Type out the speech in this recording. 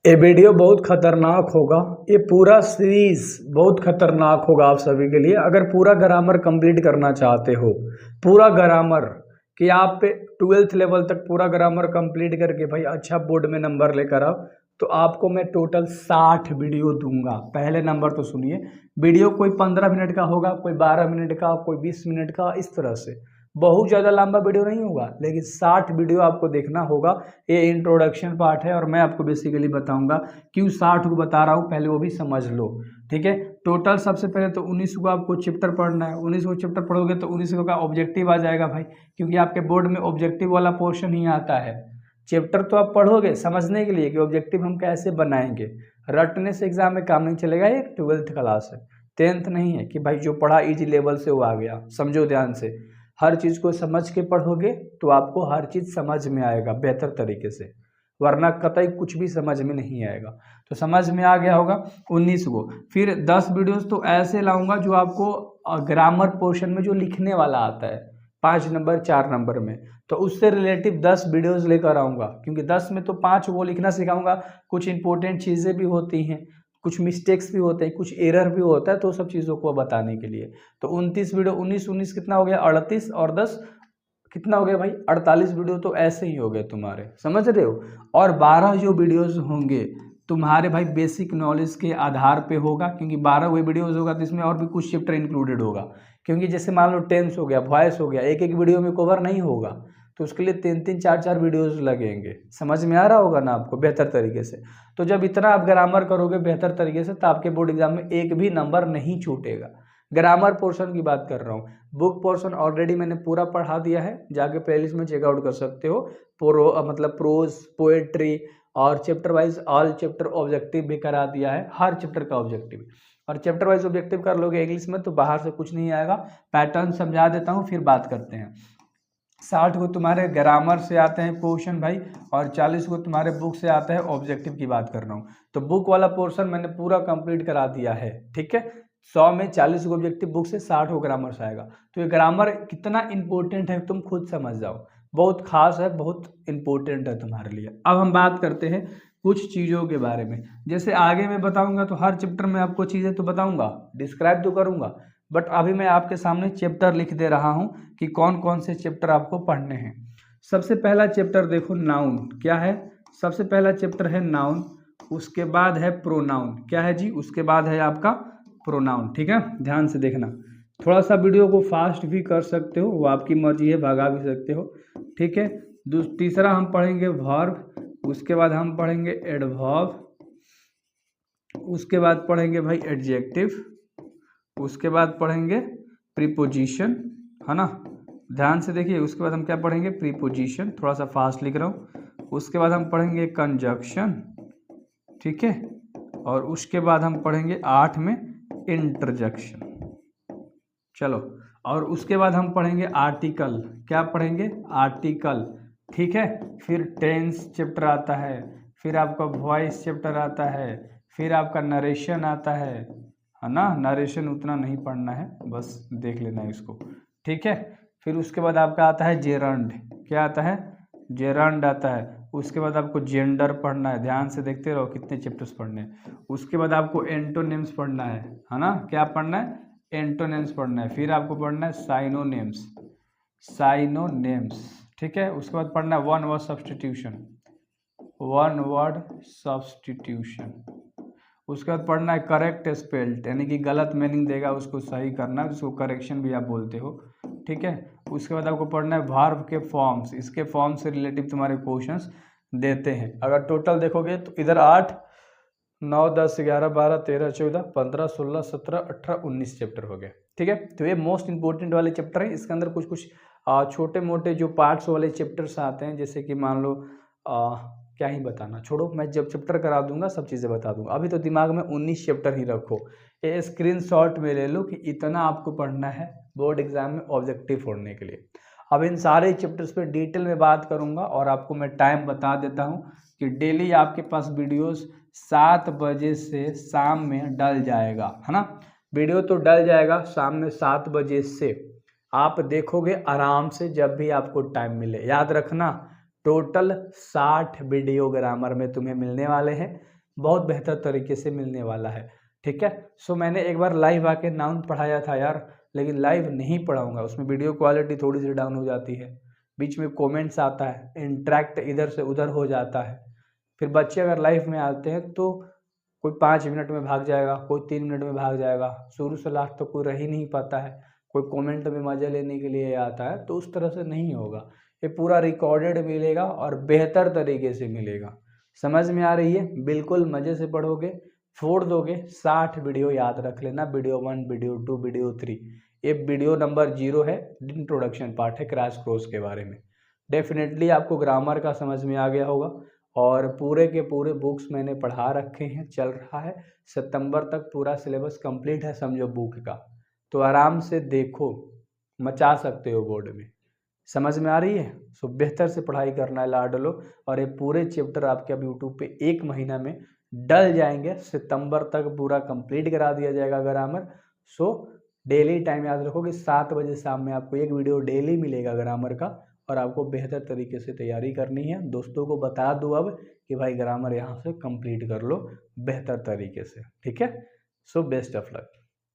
ये वीडियो बहुत खतरनाक होगा। ये पूरा सीरीज बहुत खतरनाक होगा आप सभी के लिए। अगर पूरा ग्रामर कंप्लीट करना चाहते हो, पूरा ग्रामर कि आप पे 12th लेवल तक पूरा ग्रामर कंप्लीट करके भाई अच्छा बोर्ड में नंबर लेकर आओ, तो आपको मैं टोटल 60 वीडियो दूंगा। पहले नंबर तो सुनिए, वीडियो कोई 15 मिनट का होगा, कोई 12 मिनट का, कोई 20 मिनट का, इस तरह से बहुत ज़्यादा लंबा वीडियो नहीं होगा, लेकिन 60 वीडियो आपको देखना होगा। ये इंट्रोडक्शन पार्ट है और मैं आपको बेसिकली बताऊंगा क्यों 60 को बता रहा हूँ, पहले वो भी समझ लो। ठीक है, टोटल सबसे पहले तो 19 को आपको चैप्टर पढ़ना है। 19 को चैप्टर पढ़ोगे तो 19 का ऑब्जेक्टिव आ जाएगा भाई, क्योंकि आपके बोर्ड में ऑब्जेक्टिव वाला पोर्शन ही आता है। चैप्टर तो आप पढ़ोगे समझने के लिए कि ऑब्जेक्टिव हम कैसे बनाएंगे, रटने से एग्जाम में काम नहीं चलेगा। ये 12th क्लास है, 10th नहीं है कि भाई जो पढ़ा इजी लेवल से वो आ गया। समझो ध्यान से, हर चीज़ को समझ के पढ़ोगे तो आपको हर चीज़ समझ में आएगा बेहतर तरीके से, वरना कतई कुछ भी समझ में नहीं आएगा। तो समझ में आ गया होगा 19 को। फिर 10 वीडियोस तो ऐसे लाऊंगा जो आपको ग्रामर पोर्शन में जो लिखने वाला आता है 5 नंबर 4 नंबर में, तो उससे रिलेटिव 10 वीडियोस लेकर आऊँगा, क्योंकि 10 में तो 5 वो लिखना सिखाऊंगा। कुछ इंपॉर्टेंट चीज़ें भी होती हैं, कुछ मिस्टेक्स भी होते हैं, कुछ एरर भी होता है, तो सब चीज़ों को बताने के लिए। तो 29 वीडियो, 19 कितना हो गया 38, और 10 कितना हो गया भाई 48 वीडियो तो ऐसे ही हो गए तुम्हारे, समझ रहे हो। और 12 जो वीडियोस होंगे तुम्हारे भाई बेसिक नॉलेज के आधार पे होगा, क्योंकि 12 वही वीडियोस होगा तो इसमें और भी कुछ चैप्टर इंक्लूडेड होगा। क्योंकि जैसे मान लो टेंस हो गया, वॉइस हो गया, एक एक वीडियो में कवर नहीं होगा, तो उसके लिए 3-3 4-4 वीडियोस लगेंगे। समझ में आ रहा होगा ना आपको बेहतर तरीके से। तो जब इतना आप ग्रामर करोगे बेहतर तरीके से, तो आपके बोर्ड एग्जाम में एक भी नंबर नहीं छूटेगा। ग्रामर पोर्शन की बात कर रहा हूँ। बुक पोर्शन ऑलरेडी मैंने पूरा पढ़ा दिया है, जाके प्लेलिस्ट में चेकआउट कर सकते हो। मतलब प्रोज, पोएट्री और chapter wise all chapter objective भी करा दिया है, हर चैप्टर का ऑब्जेक्टिव। और चैप्टर वाइज ऑब्जेक्टिव कर लोगे इंग्लिश में तो बाहर से कुछ नहीं आएगा। पैटर्न समझा देता हूँ, फिर बात करते हैं। 60 को तुम्हारे ग्रामर से आते हैं क्वेश्चन भाई, और 40 को तुम्हारे बुक से आता है। ऑब्जेक्टिव की बात कर रहा हूँ, तो बुक वाला पोर्शन मैंने पूरा कंप्लीट करा दिया है। ठीक है, 100 में 40 को ऑब्जेक्टिव बुक से, 60 को ग्रामर से आएगा। तो ये ग्रामर कितना इंपॉर्टेंट है तुम खुद समझ जाओ, बहुत खास है, बहुत इंपॉर्टेंट है तुम्हारे लिए। अब हम बात करते हैं कुछ चीज़ों के बारे में। जैसे आगे मैं बताऊंगा तो हर चैप्टर में आपको चीज़ें तो बताऊंगा, डिस्क्राइब तो करूंगा, बट अभी मैं आपके सामने चैप्टर लिख दे रहा हूं कि कौन कौन से चैप्टर आपको पढ़ने हैं। सबसे पहला चैप्टर देखो, नाउन क्या है। सबसे पहला चैप्टर है नाउन, उसके बाद है प्रोनाउन। क्या है जी, उसके बाद है आपका प्रोनाउन। ठीक है, ध्यान से देखना। थोड़ा सा वीडियो को फास्ट भी कर सकते हो, वो आपकी मर्जी है, भगा भी सकते हो। ठीक है, तीसरा हम पढ़ेंगे वर्ब, उसके बाद हम पढ़ेंगे एडवर्ब, उसके बाद पढ़ेंगे भाई एडजेक्टिव, उसके बाद पढ़ेंगे प्रीपोजिशन, है ना। ध्यान से देखिए, उसके बाद हम क्या पढ़ेंगे, प्रीपोजिशन, थोड़ा सा फास्ट लिख रहा हूँ। उसके बाद हम पढ़ेंगे कंजक्शन, ठीक है, और उसके बाद हम पढ़ेंगे 8 में इंटरजेक्शन। चलो, और उसके बाद हम पढ़ेंगे आर्टिकल। क्या पढ़ेंगे, आर्टिकल। ठीक है, फिर टेंस चैप्टर आता है, फिर आपका वॉइस चैप्टर आता है, फिर आपका नरेशन आता है ना। नरेशन उतना नहीं पढ़ना है, बस देख लेना है इसको। ठीक है, फिर उसके बाद आपका आता है जेरंड। क्या आता है, जेरंड आता है। उसके बाद आपको जेंडर पढ़ना है, ध्यान से देखते रहो कितने चैप्टर्स पढ़ने हैं। उसके बाद आपको एंटोनिम्स पढ़ना है ना। क्या पढ़ना है, एंटोनिम्स पढ़ना है। फिर आपको पढ़ना है साइनोनिम्स, साइनोनिम्स। ठीक है, उसके बाद पढ़ना है one word substitution, one word substitution. उसके बाद पढ़ना है करेक्ट स्पेल्ड, यानी कि गलत मीनिंग देगा उसको सही करना, जिसको करेक्शन भी आप बोलते हो। ठीक है, उसके बाद आपको पढ़ना है वर्ब के फॉर्म्स, इसके फॉर्म से रिलेटिव तुम्हारे क्वेश्चंस देते हैं। अगर टोटल देखोगे तो इधर 8, 9, 10, 11, 12, 13, 14, 15, 16, 17, 18, 19 चैप्टर हो गए। ठीक है, तो ये मोस्ट इंपॉर्टेंट वाले चैप्टर है। इसके अंदर कुछ कुछ छोटे मोटे जो पार्ट्स वाले चैप्टर्स आते हैं, जैसे कि मान लो क्या ही बताना, छोड़ो, मैं जब चैप्टर करा दूंगा सब चीज़ें बता दूंगा। अभी तो दिमाग में 19 चैप्टर ही रखो, ये स्क्रीनशॉट में ले लो कि इतना आपको पढ़ना है बोर्ड एग्जाम में ऑब्जेक्टिव फोड़ने के लिए। अब इन सारे चैप्टर्स पे डिटेल में बात करूंगा, और आपको मैं टाइम बता देता हूँ कि डेली आपके पास वीडियोस 7 बजे से शाम में डल जाएगा, है ना। वीडियो तो डल जाएगा शाम में 7 बजे से, आप देखोगे आराम से जब भी आपको टाइम मिले। याद रखना, टोटल 60 वीडियो ग्रामर में तुम्हें मिलने वाले हैं, बहुत बेहतर तरीके से मिलने वाला है, ठीक है। सो मैंने एक बार लाइव आके नाउन पढ़ाया था यार, लेकिन लाइव नहीं पढ़ाऊंगा, उसमें वीडियो क्वालिटी थोड़ी सी डाउन हो जाती है, बीच में कमेंट्स आता है, इंटरेक्ट इधर से उधर हो जाता है, फिर बच्चे अगर लाइव में आते हैं तो कोई 5 मिनट में भाग जाएगा, कोई 3 मिनट में भाग जाएगा, शुरू से लास्ट तक कोई रह ही नहीं पाता है, कोई कमेंट में मज़े लेने के लिए आता है, तो उस तरह से नहीं होगा। ये पूरा रिकॉर्डेड मिलेगा और बेहतर तरीके से मिलेगा। समझ में आ रही है? बिल्कुल मज़े से पढ़ोगे, फोड़ दोगे। 60 वीडियो याद रख लेना, वीडियो 1, वीडियो 2, वीडियो 3। ये वीडियो नंबर 0 है, इंट्रोडक्शन पार्ट है क्रैश कोर्स के बारे में। डेफिनेटली आपको ग्रामर का समझ में आ गया होगा और पूरे के पूरे बुक्स मैंने पढ़ा रखे हैं, चल रहा है। सितंबर तक पूरा सिलेबस कंप्लीट है समझो बुक का, तो आराम से देखो, मचा सकते हो बोर्ड में। समझ में आ रही है? सो बेहतर से पढ़ाई करना है लाडलो, और ये पूरे चैप्टर आपके अब यूट्यूब पे 1 महीना में डल जाएंगे। सितंबर तक पूरा कंप्लीट करा दिया जाएगा ग्रामर। सो डेली टाइम याद रखो कि 7 बजे शाम में आपको एक वीडियो डेली मिलेगा ग्रामर का, और आपको बेहतर तरीके से तैयारी करनी है। दोस्तों को बता दो अब कि भाई ग्रामर यहाँ से कंप्लीट कर लो बेहतर तरीके से, ठीक है। So best of luck.